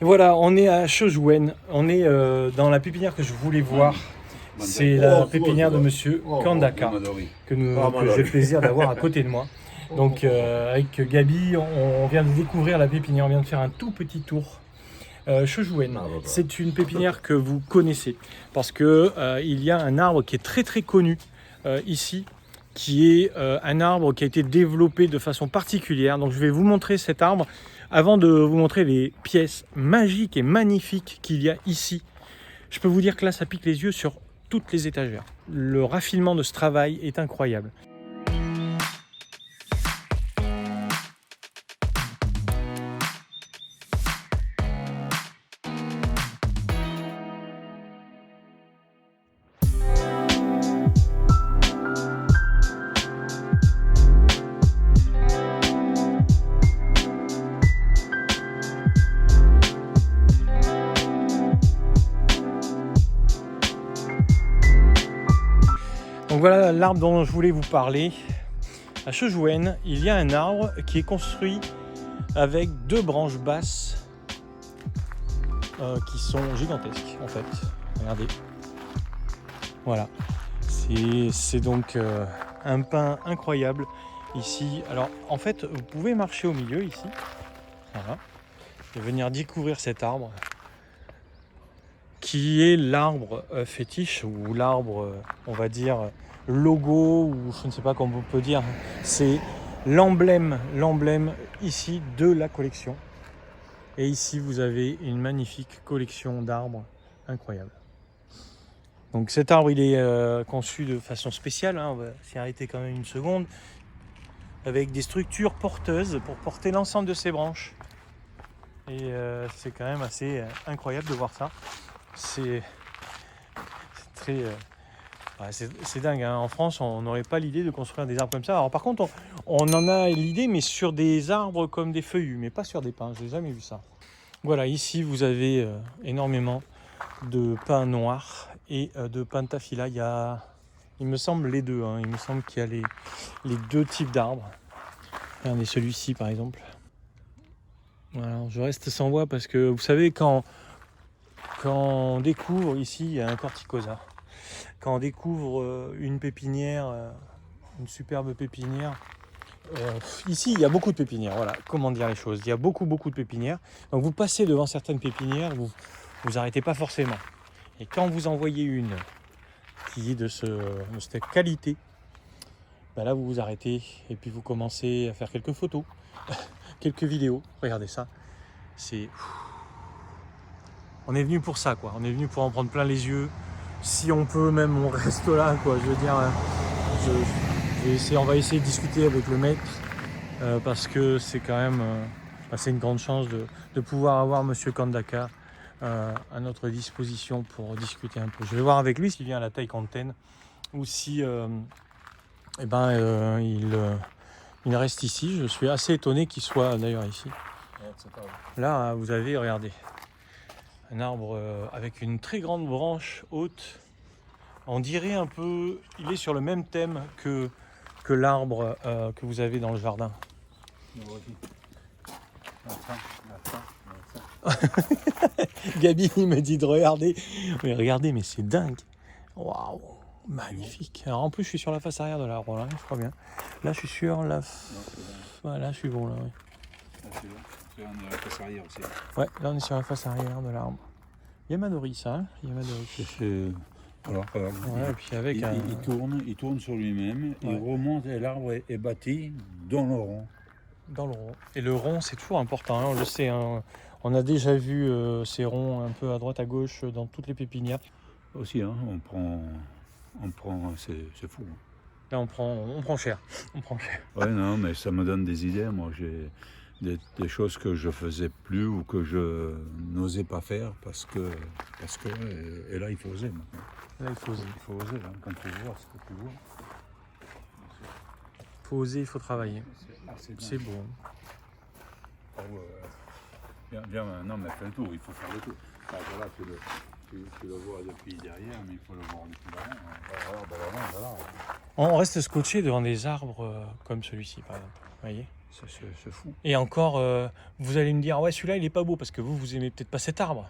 Voilà, on est à Chojouen. On est dans la pépinière que je voulais voir. C'est la pépinière de Monsieur Kandaka que j'ai le plaisir d'avoir à côté de moi. Donc avec Gabi, on vient de découvrir la pépinière, on vient de faire un tout petit tour. Chojouen, c'est une pépinière que vous connaissez parce que il y a un arbre qui est très très connu ici, qui est un arbre qui a été développé de façon particulière. Donc je vais vous montrer cet arbre avant de vous montrer les pièces magiques et magnifiques qu'il y a ici. Je peux vous dire que là, ça pique les yeux sur toutes les étagères. Le raffinement de ce travail est incroyable. Donc voilà l'arbre dont je voulais vous parler. À Chojouen, il y a un arbre qui est construit avec deux branches basses qui sont gigantesques en fait. Regardez. Voilà. C'est donc un pin incroyable ici. Alors en fait, vous pouvez marcher au milieu ici. Voilà. Et venir découvrir cet arbre qui est l'arbre fétiche ou l'arbre, on va dire, logo, ou je ne sais pas comment on peut dire. C'est l'emblème ici de la collection. Et ici, vous avez une magnifique collection d'arbres incroyable. Donc cet arbre, il est conçu de façon spéciale, hein, on va s'y arrêter quand même une seconde, avec des structures porteuses pour porter l'ensemble de ses branches. Et c'est quand même assez incroyable de voir ça. C'est très... c'est dingue, hein. En France, on n'aurait pas l'idée de construire des arbres comme ça. Alors par contre, on en a l'idée, mais sur des arbres comme des feuillus, mais pas sur des pins. Je n'ai jamais vu ça. Voilà, ici, vous avez énormément de pins noirs et de pins de tafila. Il me semble les deux, hein. Il me semble qu'il y a les deux types d'arbres. Regardez celui-ci, par exemple. Voilà, je reste sans voix parce que, vous savez, quand on découvre, ici, il y a un corticosa. Quand on découvre une pépinière, une superbe pépinière, ici il y a beaucoup de pépinières, voilà, comment dire les choses. Il y a beaucoup de pépinières. Donc vous passez devant certaines pépinières, vous arrêtez pas forcément. Et quand vous en voyez une qui est de cette qualité, ben là vous vous arrêtez et puis vous commencez à faire quelques photos, quelques vidéos. Regardez ça, on est venu pour ça, quoi. On est venu pour en prendre plein les yeux. Si on peut, même on reste là, quoi. Je veux dire, on va essayer de discuter avec le maître parce que c'est quand même c'est une grande chance de pouvoir avoir Monsieur Kandaka à notre disposition pour discuter un peu. Je vais voir avec lui s'il vient à la taille Canten ou si il reste ici. Je suis assez étonné qu'il soit d'ailleurs ici. Là, vous avez, regardez, un arbre avec une très grande branche haute. On dirait un peu, il est sur le même thème que l'arbre que vous avez dans le jardin. Gabi me dit de regarder. Mais regardez, mais c'est dingue. Waouh, magnifique. Alors en plus, je suis sur la face arrière de l'arbre, là, je crois bien. Là, je suis sur la... Voilà, je suis bon là, oui. Là, on est à la face arrière aussi. Ouais, là, on est sur la face arrière de l'arbre. Yamadori, ça, hein, Yamadori. Alors, ouais, et puis avec il tourne sur lui-même, ouais. Il remonte et l'arbre est bâti dans le rond. Dans le rond. Et le rond, c'est toujours important, hein, on le sait. Hein. On a déjà vu ces ronds un peu à droite, à gauche, dans toutes les pépinières. Aussi, hein, on prend, c'est fou. Hein. Là, on prend cher. Ouais, non, mais ça me donne des idées. Moi, j'ai des choses que je faisais plus ou que je n'osais pas faire parce que et là, il faut oser maintenant. Là, il faut oser. Hein, quand tu vois ce que tu vois. Il faut oser, il faut travailler. C'est beau. Viens, non, mais fais le tour, il faut faire le tour. Alors, voilà, tu le vois depuis derrière, mais il faut le voir depuis là. Voilà. On reste scotché devant des arbres comme celui-ci, par exemple. Vous voyez ? c'est fou. Et encore, vous allez me dire, ouais, celui-là, il est pas beau parce que vous aimez peut-être pas cet arbre.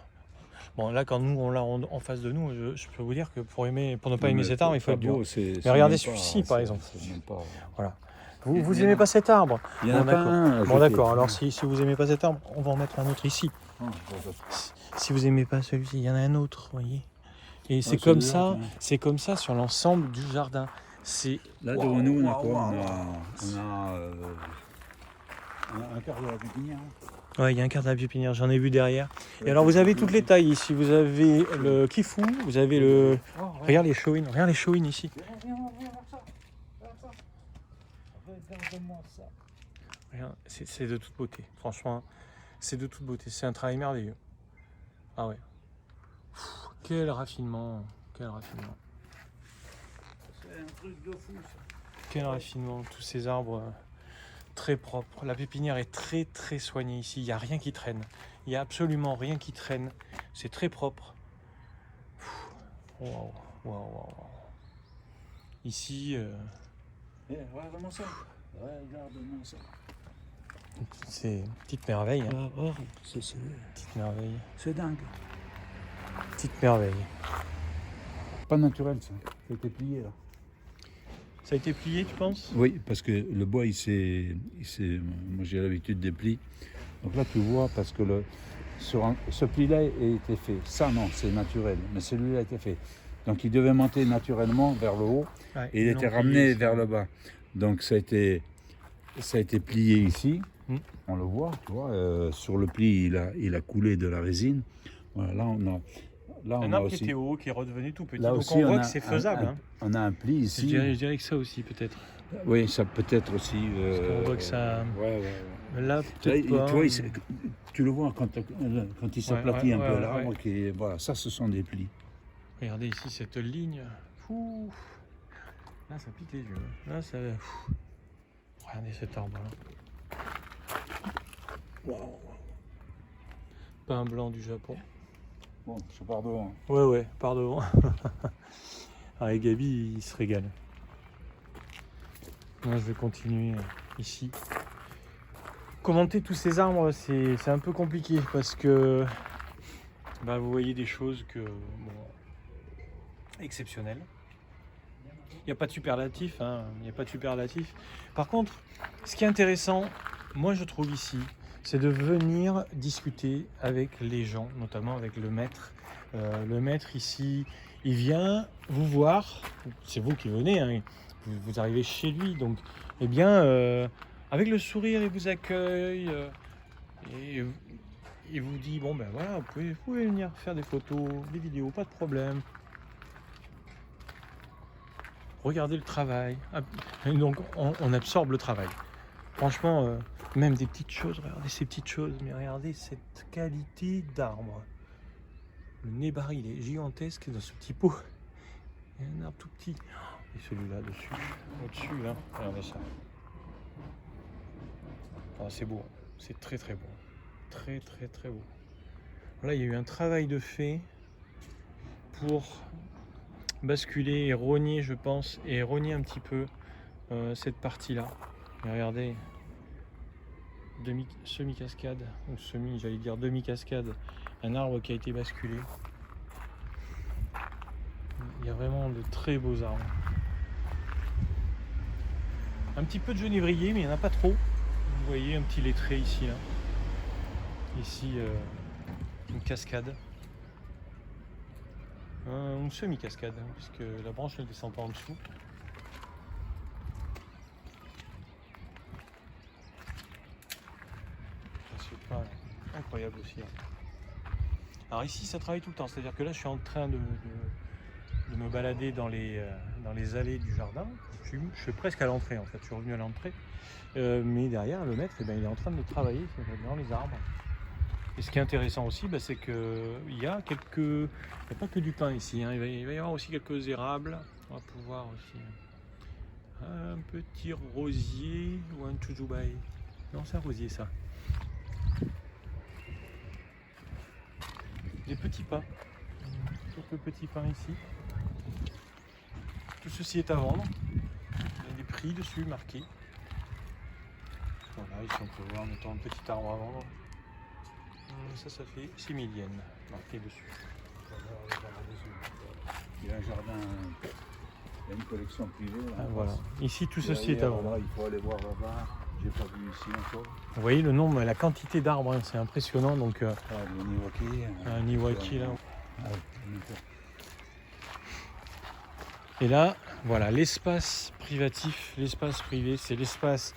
Bon, là, quand nous, on l'a en face de nous, je peux vous dire que pour ne pas aimer cet arbre, il faut être dur. Mais regardez celui-ci, par exemple. Voilà. Vous aimez pas cet arbre? Il y en a pas un. Bon, d'accord. Alors, si vous aimez pas cet arbre, on va en mettre un autre ici. Si vous aimez pas celui-ci, il y en a un autre, vous voyez. Et c'est comme ça, sur l'ensemble du jardin. Là, devant nous, on a quoi? On a un quart de la pépinière. Ouais, il y a un quart de la pépinière, j'en ai vu derrière. Et alors, vous avez toutes les tailles ici. Vous avez le kifou, vous avez le... Regarde les chouines ici. Regarde, c'est de toute beauté. Franchement, c'est de toute beauté. C'est un travail merveilleux. Ah ouais. Quel raffinement. C'est un truc de fou, ça. Quel raffinement. Tous ces arbres très propres. La pépinière est très très soignée ici. Il n'y a rien qui traîne. Il n'y a absolument rien qui traîne. C'est très propre. Waouh. Ici... Regarde-moi ça. Regarde-moi ça. C'est une petite merveille. Hein. C'est Petite merveille. C'est dingue. Petite merveille. Pas naturel, ça. Ça a été plié, là. Ça a été plié, tu penses? Oui, parce que le bois, il s'est... Moi, j'ai l'habitude des plis. Donc là, tu vois, parce que ce pli-là a été fait. Ça, non, c'est naturel. Mais celui-là a été fait. Donc, il devait monter naturellement vers le haut. Ouais, et il était ramené vers le bas. Donc, ça a été plié ici. On le voit, tu vois. Sur le pli, il a coulé de la résine. Voilà, là, on un a arbre aussi... qui était haut, qui est redevenu tout petit. Là Donc aussi, on voit que c'est faisable. Hein. On a un pli ici. Je dirais que ça aussi, peut-être. Oui, ça peut être aussi... Parce qu'on voit que ça... Ouais. Là, peut-être pas. Tu vois, tu le vois quand il s'aplatit un peu l'arbre. Ouais. Voilà, ça, ce sont des plis. Regardez ici cette ligne. Fou. Là, ça pique les yeux. Là, ça... Regardez cet arbre-là. Wow. Pain blanc du Japon. Bon, je pars devant. Ouais, par devant. Ah, et Gabi, il se régale. Moi, je vais continuer ici. Commenter tous ces arbres, c'est un peu compliqué parce que vous voyez des choses exceptionnelles. Il n'y a pas de superlatif, il n'y a pas de superlatif. Par contre, ce qui est intéressant, moi je trouve ici, c'est de venir discuter avec les gens, notamment avec le maître. Le maître ici, il vient vous voir, c'est vous qui venez, vous arrivez chez lui, donc avec le sourire, il vous accueille et il vous dit, bon ben voilà, vous pouvez venir faire des photos, des vidéos, pas de problème. Regardez le travail. Et donc on absorbe le travail. Franchement, même des petites choses, regardez ces petites choses, mais regardez cette qualité d'arbre. Le nébari, il est gigantesque dans ce petit pot. Il y a un arbre tout petit. Et celui-là dessus, au-dessus, là, regardez ça. Enfin, c'est beau, c'est très très beau. Très très très beau. Là, il y a eu un travail de fait pour basculer et rogner, je pense, et rogner un petit peu cette partie-là. Et regardez, semi-cascade, ou j'allais dire demi-cascade, un arbre qui a été basculé. Il y a vraiment de très beaux arbres. Un petit peu de genévrier, mais il n'y en a pas trop. Vous voyez un petit lettré ici, là. Ici, une cascade. Une semi-cascade, puisque la branche ne descend pas en dessous. C'est pas incroyable aussi. Alors ici, ça travaille tout le temps. C'est-à-dire que là, je suis en train de me balader dans les allées du jardin. Je suis presque à l'entrée, en fait. Je suis revenu à l'entrée. Mais derrière, le maître, il est en train de travailler dans les arbres. Et ce qui est intéressant aussi, c'est qu'il y a il n'y a pas que du pin ici, il va y avoir aussi quelques érables. On va pouvoir aussi un petit rosier ou un chujubai. Non, c'est un rosier ça. Des petits pins, quelques petits pins ici. Tout ceci est à vendre. Il y a des prix dessus marqués. Voilà, ici on peut voir, mettons un petit arbre à vendre. Ça fait 6 000 yens marqué dessus. Il y a un jardin, il y a une collection privée. Là, Voilà. Ici tout ceci est à vendre. Il faut aller voir là-bas. J'ai pas vu ici encore. Vous voyez le nombre, la quantité d'arbres, hein, c'est impressionnant. Donc le Niwaki. un Niwaki là. Ah, Et là, voilà, l'espace privatif, l'espace privé, c'est l'espace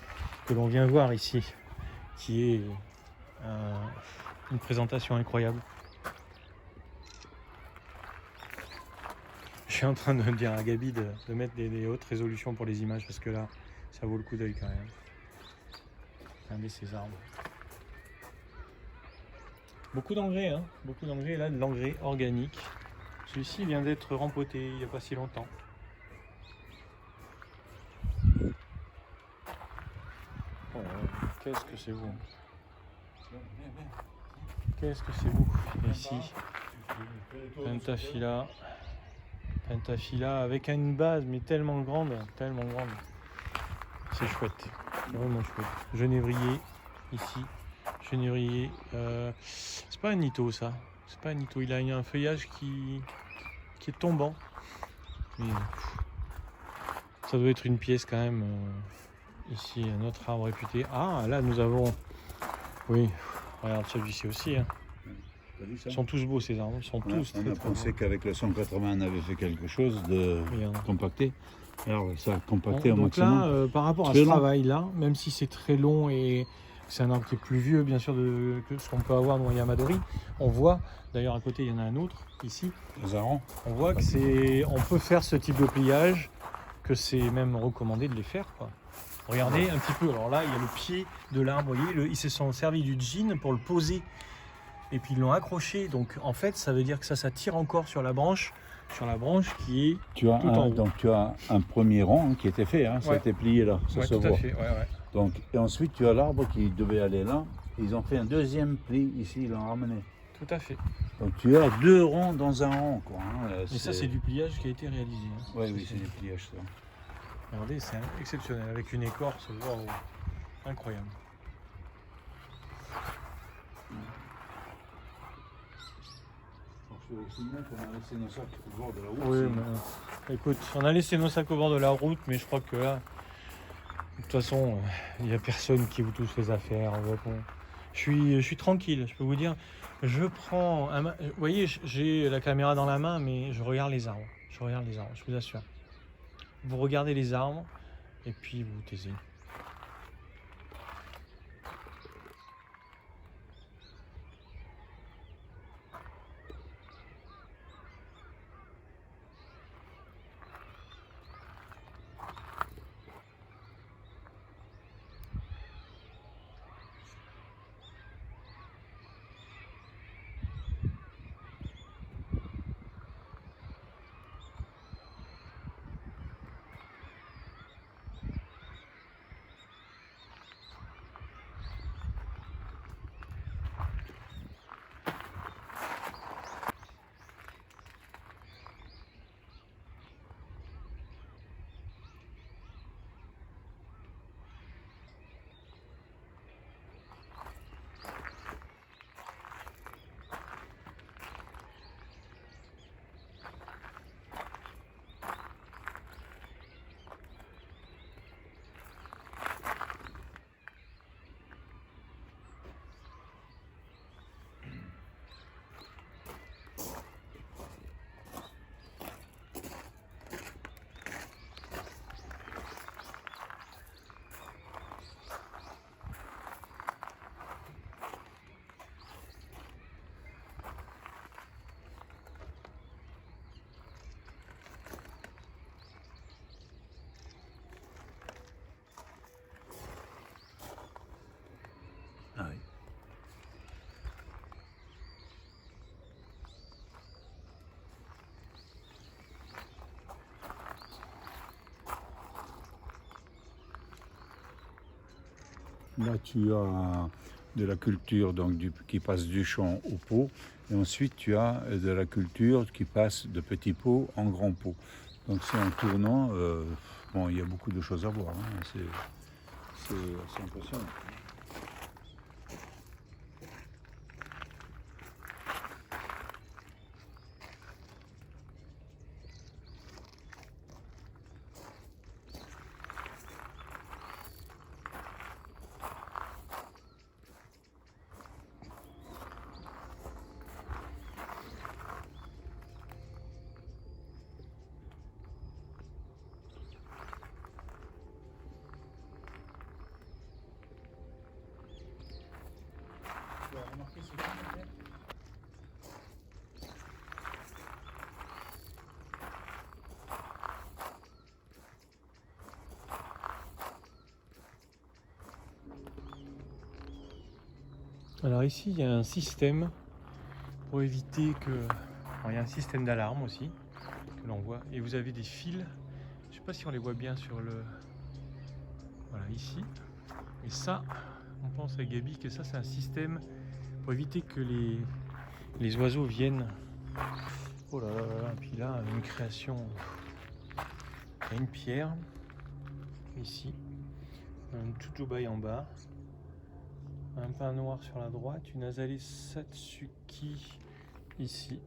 que l'on vient voir ici, qui est une présentation incroyable. Je suis en train de dire à Gabi de mettre des hautes résolutions pour les images parce que là, ça vaut le coup d'œil quand même. Regardez ces arbres. Beaucoup d'engrais, hein, beaucoup d'engrais, là de l'engrais organique. Celui-ci vient d'être rempoté il n'y a pas si longtemps. Oh, qu'est-ce que c'est beau. Qu'est-ce que c'est beau. Et ici, Pentaphylla avec une base mais tellement grande, tellement grande. C'est chouette, c'est vraiment chouette. Genévrier ici, genévrier. C'est pas un nito ça, c'est pas un nito. Il a un feuillage qui est tombant. Mais, ça doit être une pièce quand même. Ici un autre arbre réputé. Ah là nous avons, oui, regarde celui-ci aussi. Hein. Ils sont tous beaux ces arbres, ils sont tous on très, a très pensé beaux. qu'avec le 180 on avait fait quelque chose de Regarde. compacté. Alors ça a compacté au Donc maximum. là, par rapport à ce travail-là, même si c'est très long et c'est un arbre qui est plus vieux, bien sûr, que ce qu'on peut avoir dans Yamadori, on voit, d'ailleurs à côté il y en a un autre, ici, on voit que on peut faire ce type de pliage, que c'est même recommandé de les faire, quoi. Regardez un petit peu, alors là il y a le pied de l'arbre, vous voyez, ils se sont servis du jean pour le poser, et puis ils l'ont accroché, donc en fait ça veut dire que ça tire encore sur la branche qui est tout en haut. Donc tu as un premier rang qui était fait, hein, ça a été plié là, ça se tout voit. à fait, ouais. Donc, et ensuite tu as l'arbre qui devait aller là, ils ont fait un deuxième pli ici, ils l'ont ramené. Tout à fait. Donc tu as deux rangs dans un rang, quoi. Hein. Et ça c'est du pliage qui a été réalisé. Hein. Oui, c'est du pliage ça. Regardez, c'est exceptionnel, avec une écorce, wow, incroyable. Je te signale qu'on a laissé nos sacs au bord de la route. Oui, mais, écoute, on a laissé nos sacs au bord de la route, mais je crois que là, de toute façon, il n'y a personne qui vous touche les affaires. Je suis tranquille, je peux vous dire. Je prends vous voyez, j'ai la caméra dans la main, mais je regarde les arbres. Je vous assure. Vous regardez les arbres, et puis vous taisez. Ah oui. Là, tu as de la culture donc, qui passe du champ au pot. Et ensuite, tu as de la culture qui passe de petits pots en grands pots. Donc, c'est en tournant. Bon, il y a beaucoup de choses à voir. Hein. c'est assez impressionnant. Alors ici, il y a un système pour éviter que... Alors, il y a un système d'alarme aussi que l'on voit. Et vous avez des fils. Je ne sais pas si on les voit bien sur le... Voilà, ici. Et ça, on pense à Gabi que ça, c'est un système pour éviter que les oiseaux viennent. Oh là là là là. Puis là, une création. Il y a une pierre. Ici. Un Chuchubai en bas. Un pain noir sur la droite, une azalée Satsuki ici,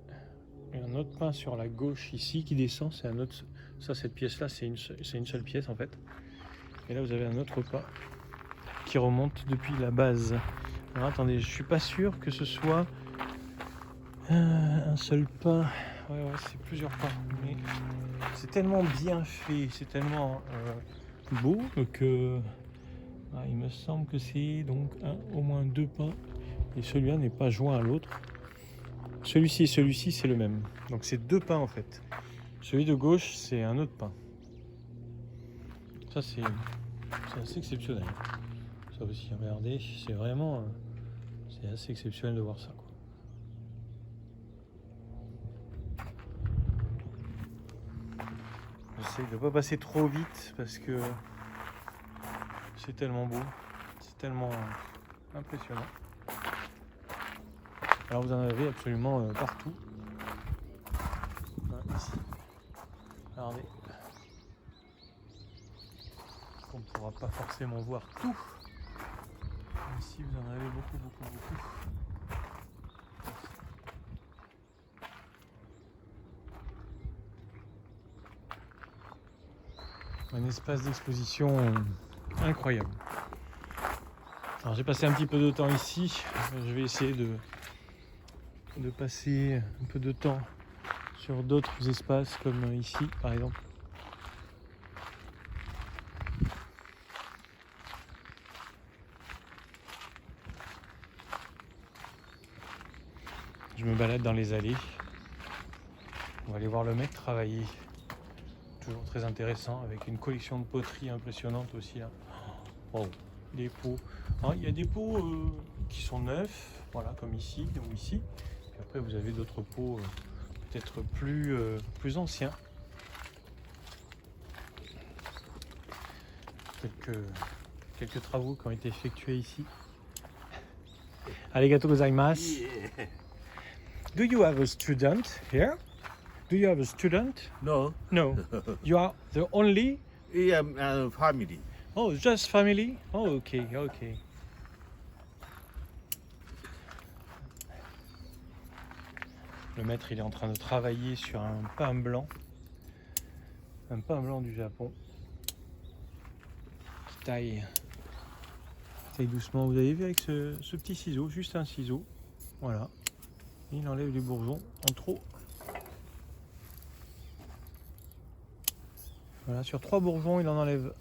et un autre pain sur la gauche ici qui descend. C'est un autre. Ça, cette pièce-là, c'est une seule pièce en fait. Et là, vous avez un autre pain qui remonte depuis la base. Alors attendez, je suis pas sûr que ce soit un seul pain. Ouais, c'est plusieurs pains, mais c'est tellement bien fait, c'est tellement beau que. Ah, il me semble que c'est donc au moins 2 pains et celui-là n'est pas joint à l'autre. Celui-ci et celui-ci c'est le même. Donc c'est 2 pains en fait. Celui de gauche c'est un autre pain. Ça c'est assez exceptionnel. Ça aussi, regardez, c'est vraiment c'est assez exceptionnel de voir ça, quoi. J'essaie de ne pas passer trop vite parce que c'est tellement beau, c'est tellement impressionnant. Alors vous en avez absolument partout. Voilà, ici. Regardez. On ne pourra pas forcément voir tout. Ici vous en avez beaucoup. Un espace d'exposition incroyable. Alors j'ai passé un petit peu de temps ici. Je vais essayer de passer un peu de temps sur d'autres espaces comme ici par exemple. Je me balade dans les allées. On va aller voir le mec travailler. Toujours très intéressant avec une collection de poterie impressionnante aussi là. Oh, des pots. Alors, il y a des pots qui sont neufs, voilà, comme ici ou ici. Puis après vous avez d'autres pots peut-être plus anciens. Quelques travaux qui ont été effectués ici. Arigato gozaimasu. Yeah. Do you have a student here? Do you have a student? No, No. You are the only? yeah, family. Oh, just family? Oh, okay. Le maître, il est en train de travailler sur un pain blanc. Un pain blanc du Japon. Qui taille doucement. Vous avez vu avec ce petit ciseau, juste un ciseau. Voilà. Il enlève les bourgeons en trop. Voilà, sur 3 bourgeons, il en enlève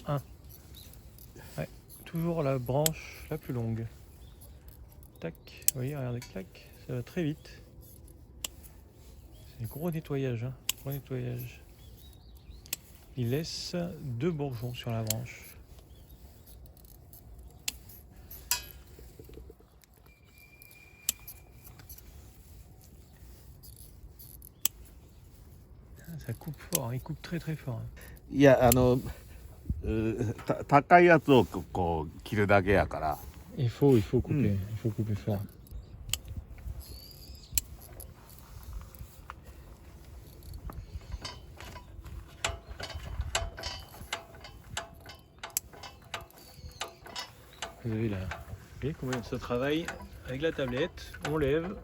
un. Ouais, toujours la branche la plus longue. Tac, vous voyez, regardez, clac, ça va très vite. C'est un gros nettoyage, hein, gros nettoyage. Il laisse 2 bourgeons sur la branche. Ça coupe fort, hein, il coupe très fort. Hein. いや、高いやつをこう切るだけやから。 Il faut couper, il faut couper fort. avez là. Vous voyez comment ça travaille avec la tablette. On lève,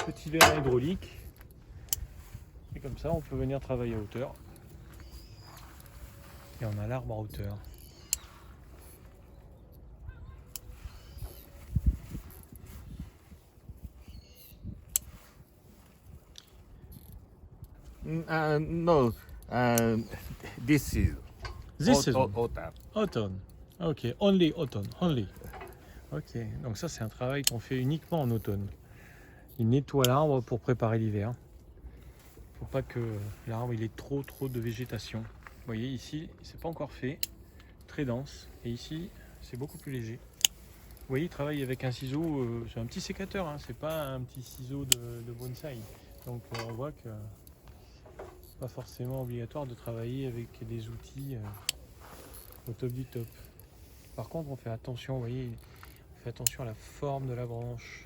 petit verre hydraulique. Et comme ça, on peut venir travailler à hauteur. Et on a l'arbre à hauteur. No, this is This is autumn. autumn. Ok, only autumn, only. Ok, donc ça c'est un travail qu'on fait uniquement en automne. Il nettoie l'arbre pour préparer l'hiver. Faut pas que l'arbre il ait trop de végétation. Vous voyez ici, c'est pas encore fait, très dense. Et ici, c'est beaucoup plus léger. Vous voyez, il travaille avec un ciseau, c'est un petit sécateur, hein, c'est pas un petit ciseau de bonsaï. Donc on voit que c'est pas forcément obligatoire de travailler avec des outils au top du top. Par contre, on fait attention, vous voyez, on fait attention à la forme de la branche.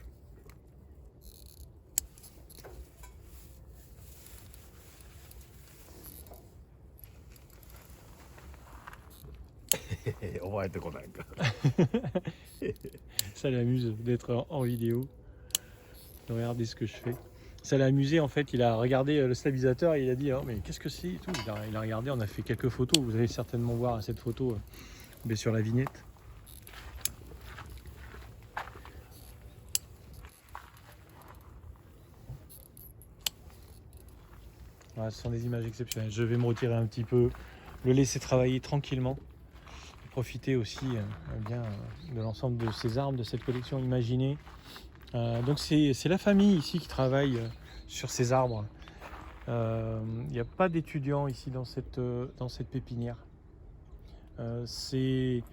Ça l'amuse d'être en vidéo, de regarder ce que je fais. Ça l'a amusé en fait, il a regardé le stabilisateur et il a dit oh, mais qu'est-ce que c'est et tout. Il a regardé, on a fait quelques photos, vous allez certainement voir cette photo mais sur la vignette. Voilà, ce sont des images exceptionnelles. Je vais me retirer un petit peu, le laisser travailler tranquillement. Profiter aussi bien de l'ensemble de ces arbres, de cette collection imaginée. Donc c'est la famille ici qui travaille sur ces arbres. Il n'y a pas d'étudiants ici dans cette pépinière. Des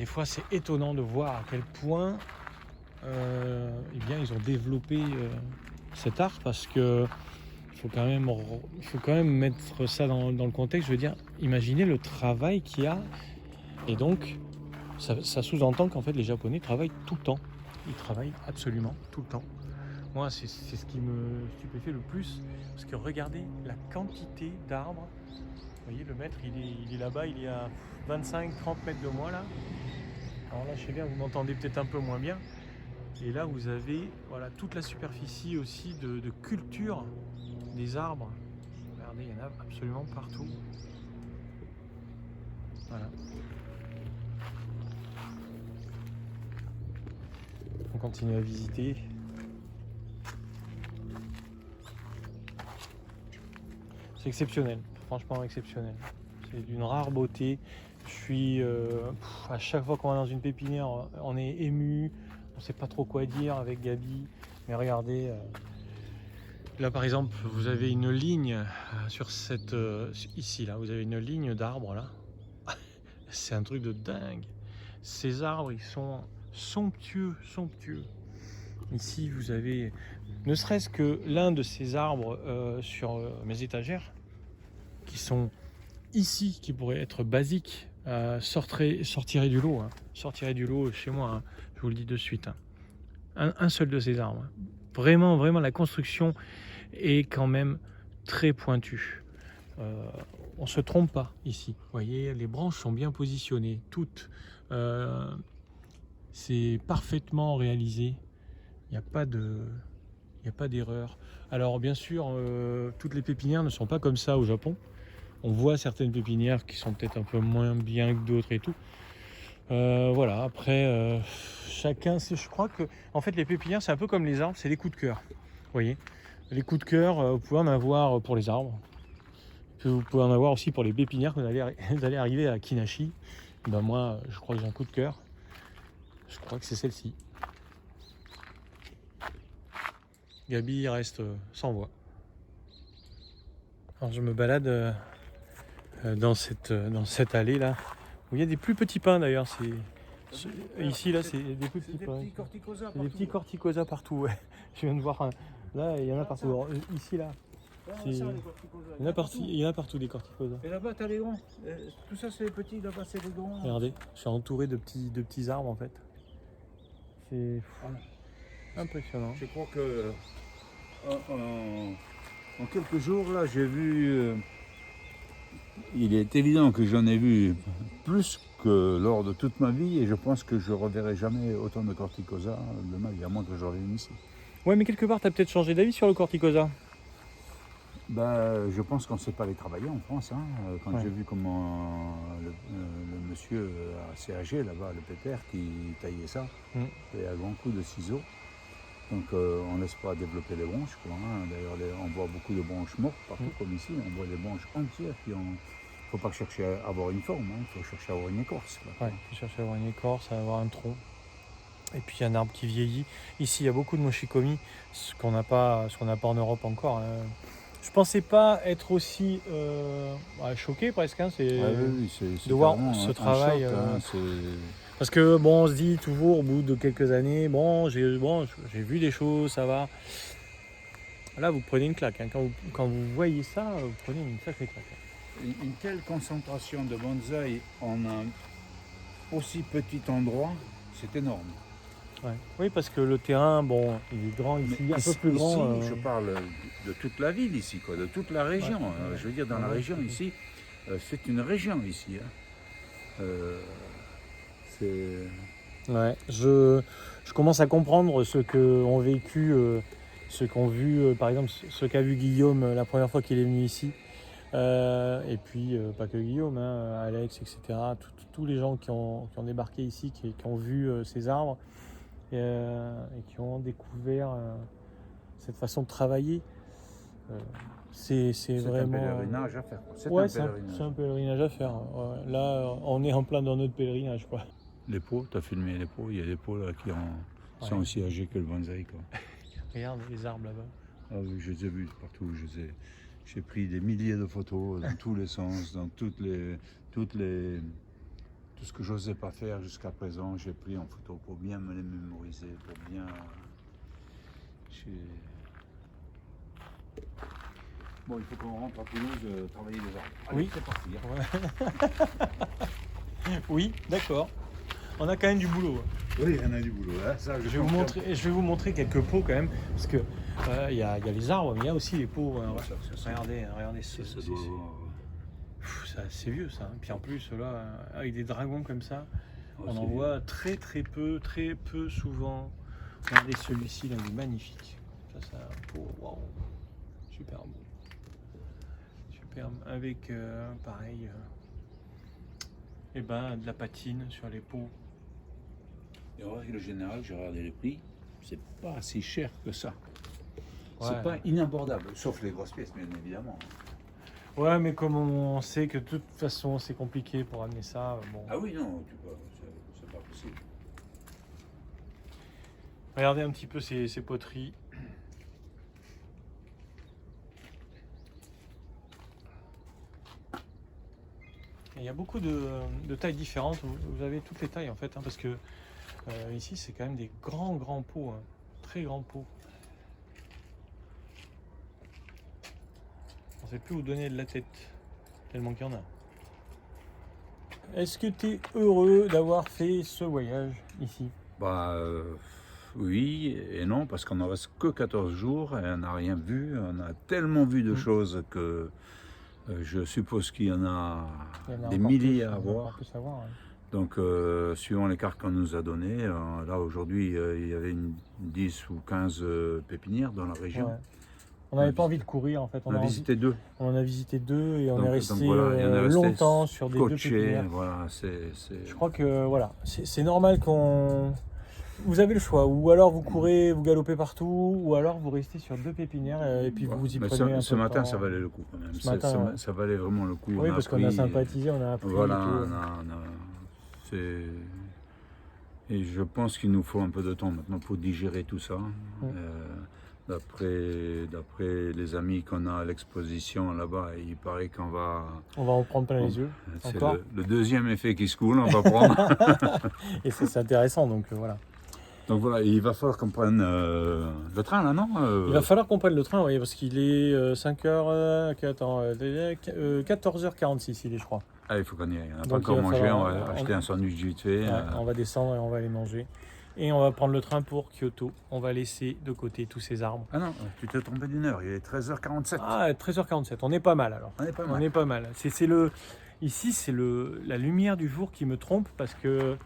fois c'est étonnant de voir à quel point eh bien, ils ont développé cet art parce que il faut quand même mettre ça dans le contexte. Je veux dire, imaginez le travail qu'il y a. Et donc, ça sous-entend qu'en fait les Japonais travaillent tout le temps. Ils travaillent absolument tout le temps. Moi, c'est ce qui me stupéfait le plus. Parce que regardez la quantité d'arbres. Vous voyez, le maître, il est là-bas, il est à 25-30 mètres de moi là. Alors là, je sais bien, vous m'entendez peut-être un peu moins bien. Et là, vous avez voilà, toute la superficie aussi de culture des arbres. Regardez, il y en a absolument partout. Voilà. On continue à visiter. C'est exceptionnel, franchement exceptionnel. C'est d'une rare beauté. Je suis à chaque fois qu'on va dans une pépinière, on est ému. On ne sait pas trop quoi dire avec Gabi. Mais regardez, là par exemple, vous avez une ligne sur cette ici là, vous avez une ligne d'arbres là. C'est un truc de dingue. Ces arbres, ils sont somptueux. Ici, vous avez ne serait-ce que l'un de ces arbres sur mes étagères, qui sont ici, qui pourraient être basiques, sortirait du lot. Hein. Sortirait du lot chez moi, hein. Je vous le dis de suite. Hein. Un seul de ces arbres. Hein. Vraiment, la construction est quand même très pointue. On ne se trompe pas ici. Vous voyez, les branches sont bien positionnées, toutes. C'est parfaitement réalisé. Il n'y a pas d'erreur. Alors bien sûr, toutes les pépinières ne sont pas comme ça au Japon. On voit certaines pépinières qui sont peut-être un peu moins bien que d'autres et tout. Voilà, après, chacun, je crois que en fait les pépinières c'est un peu comme les arbres, c'est les coups de cœur. Vous voyez, les coups de cœur, vous pouvez en avoir pour les arbres. Vous pouvez en avoir aussi pour les pépinières quand vous allez arriver à Kinashi. Ben moi, je crois que j'ai un coup de cœur. Je crois que c'est celle-ci. Gabi reste sans voix. Alors je me balade dans cette allée là, où il y a des plus petits pins d'ailleurs. Ici là, c'est des plus petits pins. C'est des petits corticosas partout. Ouais. Je viens de voir un. Là, il y en a partout. Alors, ici là. Il y en a partout des corticosas. Et là-bas, t'as les grands. Tout ça, c'est les petits. Là-bas, c'est les grands. Regardez, je suis entouré de petits arbres en fait. C'est impressionnant. Je crois que en quelques jours là, j'ai vu. Il est évident que j'en ai vu plus que lors de toute ma vie, et je pense que je ne reverrai jamais autant de corticosa de ma vie, à moins que je revienne ici. Ouais, mais quelque part, tu as peut-être changé d'avis sur le corticosa. Ben, je pense qu'on ne sait pas les travailler en France. Hein. Quand Ouais. j'ai vu comment le monsieur assez âgé là-bas, le pépère, qui taillait ça, et à grands coups de ciseaux. Donc on ne laisse pas développer les branches. Quoi, hein. D'ailleurs, on voit beaucoup de branches mortes partout, comme ici. On voit des branches entières qui ont... Il ne faut pas chercher à avoir une forme, il faut chercher à avoir une écorce. Quoi. Ouais, il cherche à avoir une écorce, à avoir un tronc. Et puis un arbre qui vieillit. Ici, il y a beaucoup de mochikomi, ce qu'on n'a pas en Europe encore. Hein. Je pensais pas être aussi choqué presque. Hein, c'est Oui, c'est de voir carrément ce un travail. choc, hein, c'est... Parce que bon, on se dit toujours au bout de quelques années, j'ai vu des choses, ça va. Là, vous prenez une claque. Hein. Quand vous voyez ça, vous prenez une sacrée claque. Une telle concentration de bonsaï en un aussi petit endroit, c'est énorme. Ouais. Oui, parce que le terrain, bon, il est grand ici, un peu plus grand. Ici, je parle de toute la ville ici, quoi, de toute la région. Ouais. Je veux dire, dans la région ici, c'est une région ici. Hein. C'est... Ouais, je commence à comprendre ce qu'ont vécu, ce qu'ont vu, par exemple, ce qu'a vu Guillaume la première fois qu'il est venu ici. Et puis, pas que Guillaume, hein, Alex, etc. Tous les gens qui ont débarqué ici, qui ont vu ces arbres et qui ont découvert cette façon de travailler. C'est vraiment... un pèlerinage à faire. Ouais, c'est un pèlerinage à faire. Ouais. Là, on est en plein dans notre pèlerinage, quoi. Les pots, tu as filmé les pots, il y a des pots là qui sont aussi âgés que le bonsaï. Quoi. Regarde les arbres là-bas. Ah oui, je les ai vus partout. J'ai pris des milliers de photos dans tous les sens, dans tout ce que j'osais pas faire jusqu'à présent. J'ai pris en photo pour bien me les mémoriser, pour bien. Bon, il faut qu'on rentre à Toulouse travailler les arbres. Allez, Oui. c'est parti. Hein. Ouais. Oui, d'accord. On a quand même du boulot. Oui, il y en a du boulot. Hein. Ça, Je vais vous montrer quelques pots quand même, parce que il y a les arbres, mais il y a aussi les pots. Regardez, c'est vieux ça. Puis en plus là, avec des dragons comme ça, on en voit très peu souvent. Regardez celui-ci là, il est magnifique. Ça c'est un pot, waouh, super beau, superbe. Avec pareil, de la patine sur les pots. Et en règle générale, j'ai regardé les prix, c'est pas si cher que ça. Ouais. C'est pas inabordable, sauf les grosses pièces, bien évidemment. Ouais, mais comme on sait que de toute façon c'est compliqué pour amener ça, bon. Ah oui, non, c'est pas possible. Regardez un petit peu ces poteries. Il y a beaucoup de tailles différentes. Vous avez toutes les tailles en fait, hein, parce que ici c'est quand même des grands pots, hein, très grands pots. On ne sait plus où donner de la tête, tellement qu'il y en a. Est-ce que tu es heureux d'avoir fait ce voyage ici? Oui et non, parce qu'on n'en reste que 14 jours et on n'a rien vu. On a tellement vu de choses que je suppose qu'il y en a des milliers à voir. Donc, suivant les cartes qu'on nous a données, là aujourd'hui, il y avait 10 ou 15 pépinières dans la région. Ouais. On n'avait pas envie de courir en fait. On a visité deux. On a visité deux et on est resté resté longtemps sur des deux pépinières. Voilà, Je crois que voilà, c'est normal qu'on... Vous avez le choix, ou alors vous courez, vous galopez partout, ou alors vous restez sur deux pépinières et puis vous y prenez un peu ce matin, de temps. Ça valait le coup quand même. Ça valait vraiment le coup. Oui, parce qu'on a sympathisé, on a appris. Voilà, et je pense qu'il nous faut un peu de temps maintenant pour digérer tout ça. D'après les amis qu'on a à l'exposition là-bas, il paraît qu'on va... On va en prendre plein les yeux. C'est le deuxième effet qui se coule, on va prendre. Et c'est intéressant, donc voilà. Donc voilà, il va falloir qu'on prenne le train là, non Il va falloir qu'on prenne le train, oui, parce qu'il est 14h46, il est, je crois. Ah, il faut qu'on y aille. On n'a pas encore mangé, on va acheter un sandwich vite fait. Ouais, on va descendre et on va aller manger. et on va prendre le train pour Kyoto. On va laisser de côté tous ces arbres. Ah non, tu t'es trompé d'une heure, il est 13h47. Ah, 13h47, on est pas mal alors. On est pas On mal. est pas mal. Ici, c'est la lumière du jour qui me trompe parce que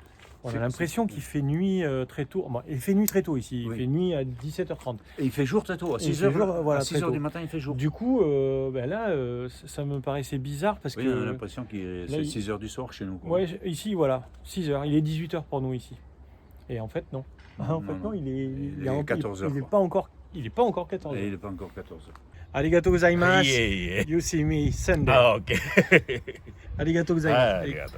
on a l'impression qu'il fait nuit très tôt. Bon, il fait nuit très tôt ici, il Oui. fait nuit à 17h30. Et il fait jour très tôt, à Et il 6h, fait jour, voilà, à 6 très heures tôt. du matin il fait jour. Du coup, là, ça me paraissait bizarre parce Oui, on a que... l'impression qu'il est là, 6h du soir chez nous. quoi. Ouais, ici, voilà, 6h. Il est 18h pour nous ici. Et en fait, non. Non, En fait, non, non. il est, Il est en- 14 heures, Il n'est quoi. pas encore 14h. Et il n'est pas encore 14h. Arigato gozaimasu. Yeah. You see me Sunday. Ah, ok. Arigato Ah, gozaimasu. regarde.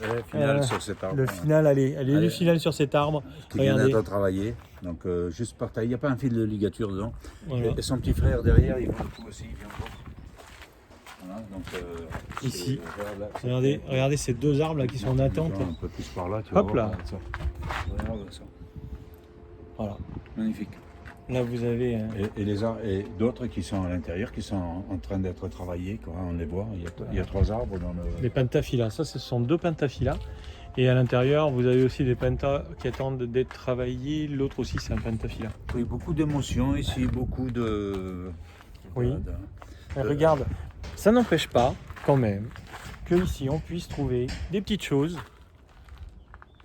Le final sur cet arbre. Le final, allez, Allez. le final sur cet arbre. Qui vient Regardez. d'être travaillé. Donc juste par taille. Il n'y a pas un fil de ligature dedans. Voilà. Et son petit frère derrière, il vend le coup aussi. Il vient voir. Voilà, donc, Ici. regarde là, Regardez ces deux arbres là qui sont en attente. Un peu plus par là, tu Hop vas là. voir, regarde ça. Regarde ça. Voilà. Magnifique. Là, vous avez. Et d'autres qui sont à l'intérieur, qui sont en train d'être travaillés, quoi, on les voit. Il y a 3 arbres dans le. Les pentaphylas. Ça, ce sont 2 pentaphylas. Et à l'intérieur, vous avez aussi des pentas qui attendent d'être travaillés. L'autre aussi, c'est un pentaphyla. Oui, beaucoup d'émotions ici, beaucoup de. Oui. de- Regarde, ça n'empêche pas, quand même, que ici on puisse trouver des petites choses.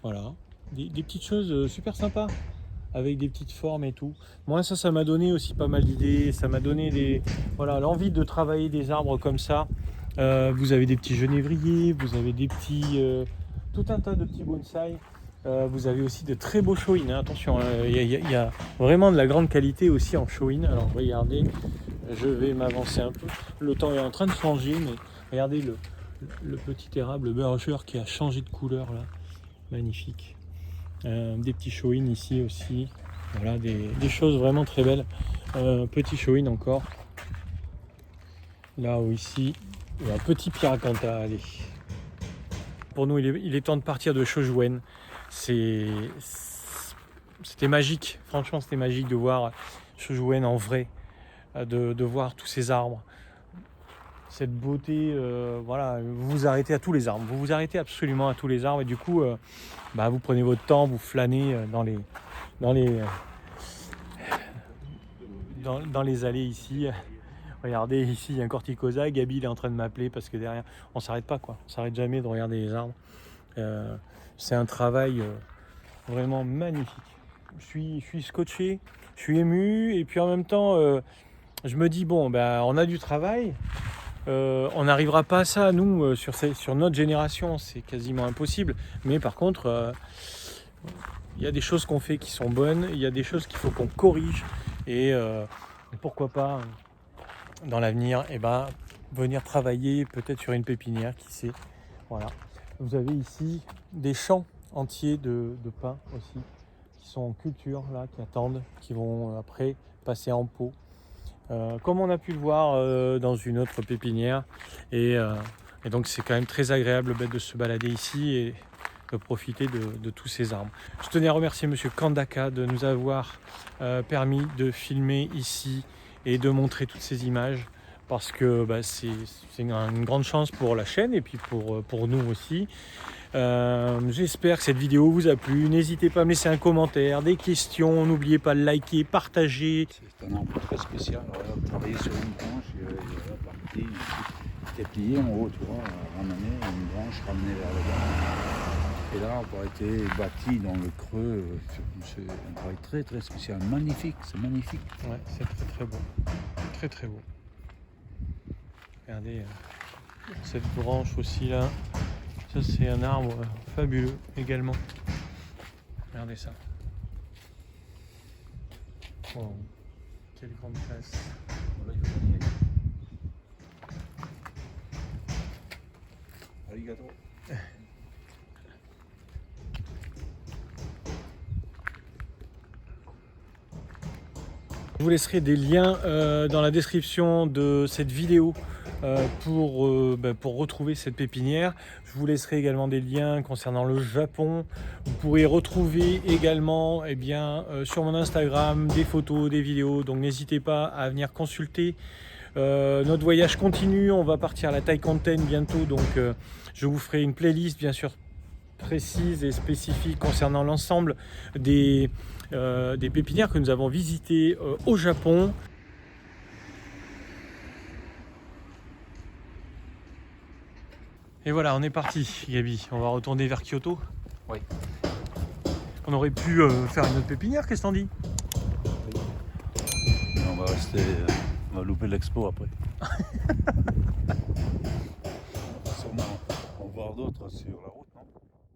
Voilà. Des petites choses super sympas. Avec des petites formes et tout. Moi, ça m'a donné aussi pas mal d'idées. Ça m'a donné voilà, l'envie de travailler des arbres comme ça. Vous avez des petits genévriers, vous avez des petits... tout un tas de petits bonsaïs. Vous avez aussi de très beaux shoin, hein. Attention, il y a vraiment de la grande qualité aussi en shoin. Alors regardez, je vais m'avancer un peu. Le temps est en train de changer, mais regardez le petit érable bergeur qui a changé de couleur là. Magnifique. Des petits shoin ici aussi. Voilà, des choses vraiment très belles. Petit shoin encore. Là où ici, il y a un petit piracanta. Allez. Pour nous, il est temps de partir de Shojuen. C'était magique. Franchement, c'était magique de voir Shojuen en vrai. De voir tous ces arbres. Cette beauté, voilà, vous vous arrêtez à tous les arbres. Vous vous arrêtez absolument à tous les arbres. Et du coup, vous prenez votre temps, vous flânez dans les allées ici. Regardez, ici, il y a un corticosa. Gabi, il est en train de m'appeler parce que derrière, on s'arrête pas, quoi. On s'arrête jamais de regarder les arbres. C'est un travail vraiment magnifique. Je suis scotché, je suis ému. Et puis en même temps, je me dis, bon, on a du travail. On n'arrivera pas à ça, nous, sur notre génération, c'est quasiment impossible. Mais par contre, il y a des choses qu'on fait qui sont bonnes, il y a des choses qu'il faut qu'on corrige. Et pourquoi pas, dans l'avenir, venir travailler peut-être sur une pépinière, qui sait. Voilà. Vous avez ici des champs entiers de pins aussi, qui sont en culture, là, qui attendent, qui vont après passer en pot. Comme on a pu le voir dans une autre pépinière. Et donc c'est quand même très agréable de se balader ici et de profiter de tous ces arbres. Je tenais à remercier Monsieur Kandaka de nous avoir permis de filmer ici et de montrer toutes ces images, parce que c'est une grande chance pour la chaîne et puis pour nous aussi. J'espère que cette vidéo vous a plu. N'hésitez pas à me laisser un commentaire, des questions. N'oubliez pas de liker, partager. C'est un arbre très spécial. On va travailler sur une branche, il est parti. été plié en haut, tu vois, ramené, une branche ramenée vers le bas. Et l'arbre a été bâti dans le creux. C'est un travail très très spécial, magnifique, c'est magnifique. Ouais, c'est très très beau. Très très beau. Regardez cette branche aussi là. Ça c'est un arbre fabuleux également. Regardez ça. Wow. Quelle grande classe. Arigato. Je vous laisserai des liens dans la description de cette vidéo pour retrouver cette pépinière. Je vous laisserai également des liens concernant le Japon. Vous pourrez retrouver également sur mon Instagram des photos, des vidéos. Donc n'hésitez pas à venir consulter. Notre voyage continue. On va partir à la Taïkonten bientôt. Donc je vous ferai une playlist bien sûr précise et spécifique concernant l'ensemble des pépinières que nous avons visitées au Japon. Et voilà, on est parti, Gabi. On va retourner vers Kyoto. Oui. On aurait pu faire une autre pépinière, qu'est-ce que t'en dis? On va rester, on va louper l'expo après. On va sûrement en voir d'autres sur la route.